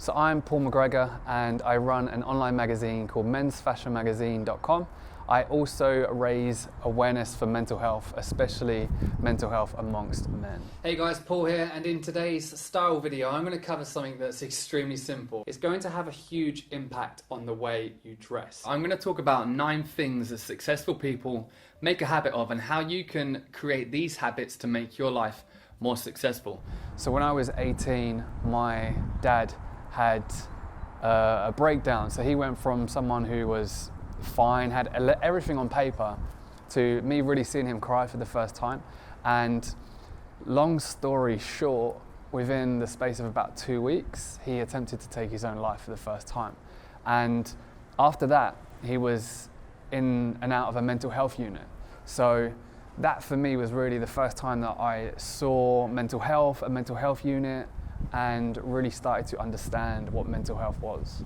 So I'm Paul McGregor and I run an online magazine called mensfashionmagazine.com. I also raise awareness for mental health, especially mental health amongst men. Hey guys, Paul here, and in today's style video I'm going to cover something that's extremely simple. It's going to have a huge impact on the way you dress. I'm going to talk about 9 things that successful people make a habit of and how you can create these habits to make your life more successful. So when I was 18, my dad had a breakdown. So he went from someone who was fine, had everything on paper, to me really seeing him cry for the first time. And long story short, within the space of about 2 weeks, he attempted to take his own life for the first time. And after that, he was in and out of a mental health unit. So that for me was really the first time that I saw mental health, a mental health unit, and really started to understand what mental health was.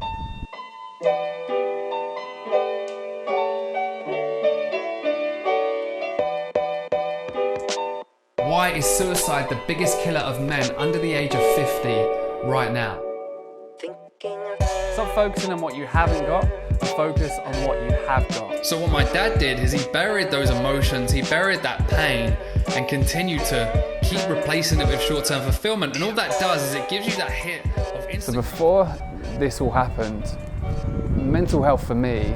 Why is suicide the biggest killer of men under the age of 50 right now? Stop focusing on what you haven't got and focus on what you have got. So what my dad did is he buried those emotions, he buried that pain, and continued to keep replacing it with short-term fulfillment. And all that does is it gives you that hit of instant. So before this all happened, mental health for me,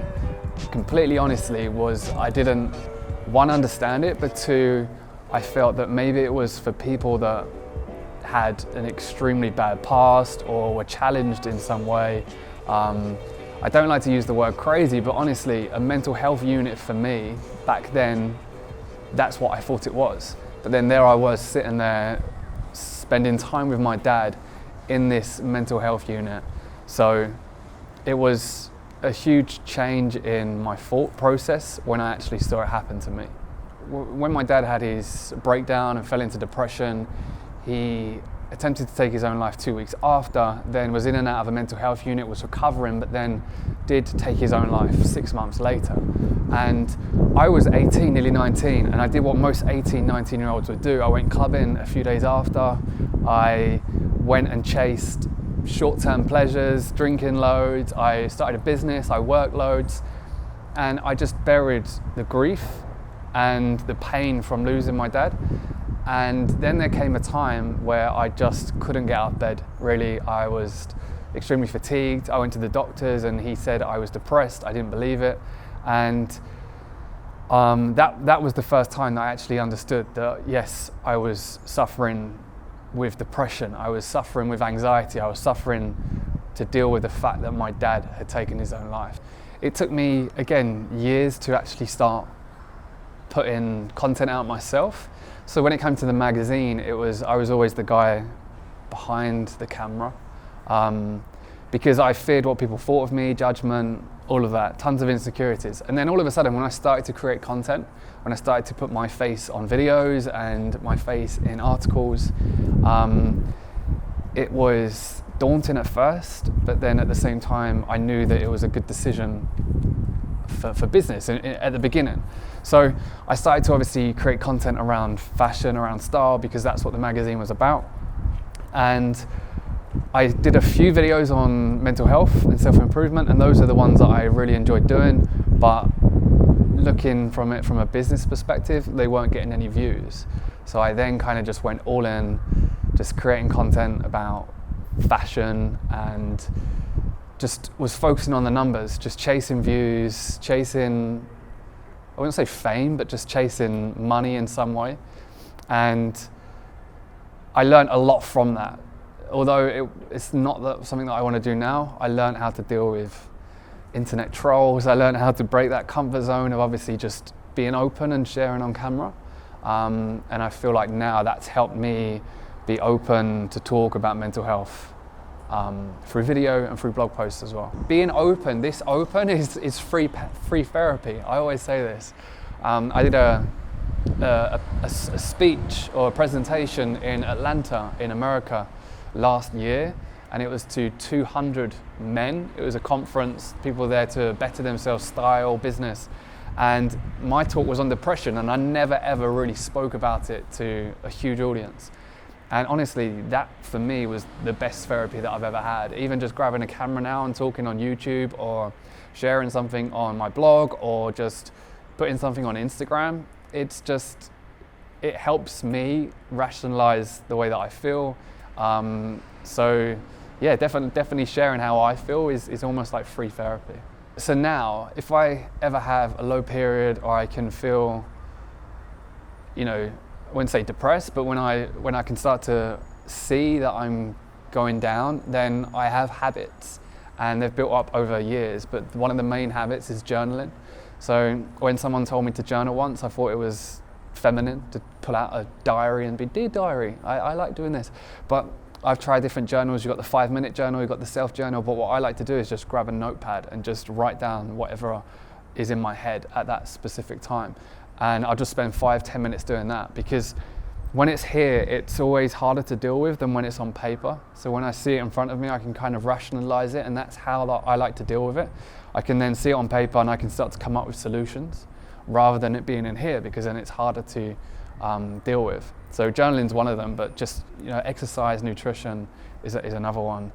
completely honestly, was I didn't, one, understand it, but two, I felt that maybe it was for people that had an extremely bad past or were challenged in some way. I don't like to use the word crazy, but honestly, a mental health unit for me back then, that's what I thought it was. But then there I was sitting there spending time with my dad in this mental health unit. So it was a huge change in my thought process when I actually saw it happen to me. When my dad had his breakdown and fell into depression, he attempted to take his own life 2 weeks after, then was in and out of a mental health unit, was recovering, but then did take his own life 6 months later. And I was 18, nearly 19, and I did what most 18, 19-year-olds would do. I went clubbing a few days after. I went and chased short-term pleasures, drinking loads. I started a business, I worked loads, and I just buried the grief and the pain from losing my dad. And then there came a time where I just couldn't get out of bed. Really, I was extremely fatigued. I went to the doctors and he said I was depressed. I didn't believe it. And that was the first time that I actually understood that, yes, I was suffering with depression. I was suffering with anxiety. I was suffering to deal with the fact that my dad had taken his own life. It took me, again, years to actually start putting content out myself. So when it came to the magazine, I was always the guy behind the camera, because I feared what people thought of me, judgment, all of that, tons of insecurities. And then all of a sudden, when I started to create content, when I started to put my face on videos and my face in articles, it was daunting at first, but then at the same time, I knew that it was a good decision for business at the beginning. So I started to obviously create content around fashion, around style, because that's what the magazine was about. And I did a few videos on mental health and self-improvement, and those are the ones that I really enjoyed doing. But looking from it from a business perspective, they weren't getting any views. So I then kind of just went all in, just creating content about fashion, and just was focusing on the numbers, just chasing views, chasing, I wouldn't say fame, but just chasing money in some way. And I learned a lot from that. Although it's not something that I want to do now, I learned how to deal with internet trolls. I learned how to break that comfort zone of obviously just being open and sharing on camera. And I feel like now that's helped me be open to talk about mental health through video and through blog posts as well. Being open, this open is free therapy. I always say this. I did a speech or a presentation in Atlanta in America last year, and it was to 200 men. It was a conference, people there to better themselves, style, business. And my talk was on depression, and I never ever really spoke about it to a huge audience. And honestly, that for me was the best therapy that I've ever had. Even just grabbing a camera now and talking on YouTube, or sharing something on my blog, or just putting something on Instagram, it helps me rationalize the way that I feel. So yeah, definitely sharing how I feel is almost like free therapy. So now, if I ever have a low period, or I can feel, I wouldn't say depressed, but when I can start to see that I'm going down, then I have habits, and they've built up over years. But one of the main habits is journaling. So when someone told me to journal once, I thought it was feminine to pull out a diary and be, dear diary, I like doing this. But I've tried different journals. You've got the 5-minute journal, you've got the self journal, but what I like to do is just grab a notepad and just write down whatever is in my head at that specific time. And I'll just spend 5-10 minutes doing that, because when it's here, it's always harder to deal with than when it's on paper. So when I see it in front of me, I can kind of rationalize it, and that's how I like to deal with it. I can then see it on paper and I can start to come up with solutions rather than it being in here, because then it's harder to deal with. So journaling's one of them, but just exercise, nutrition is another one.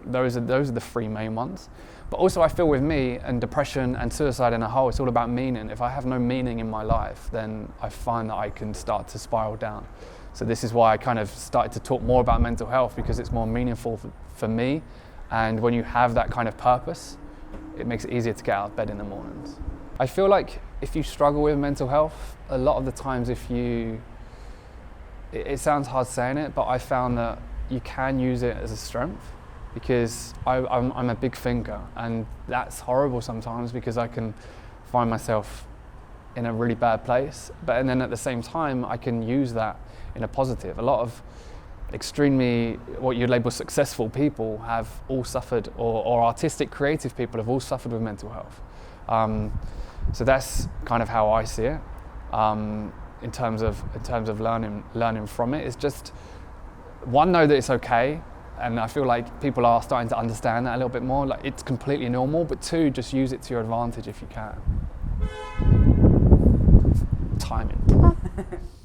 Those are the 3 main ones. But also I feel with me and depression and suicide in a whole, it's all about meaning. If I have no meaning in my life, then I find that I can start to spiral down. So this is why I kind of started to talk more about mental health, because it's more meaningful for me. And when you have that kind of purpose, it makes it easier to get out of bed in the mornings. I feel like if you struggle with mental health, a lot of the times it sounds hard saying it, but I found that you can use it as a strength, because I'm a big thinker, and that's horrible sometimes, because I can find myself in a really bad place, but and then at the same time I can use that in a positive. A lot of extremely what you'd label successful people have all suffered, or artistic creative people have all suffered with mental health. So that's kind of how I see it. In terms of learning from it, it's just one, know that it's okay, and I feel like people are starting to understand that a little bit more. Like, it's completely normal. But 2, just use it to your advantage if you can. Timing.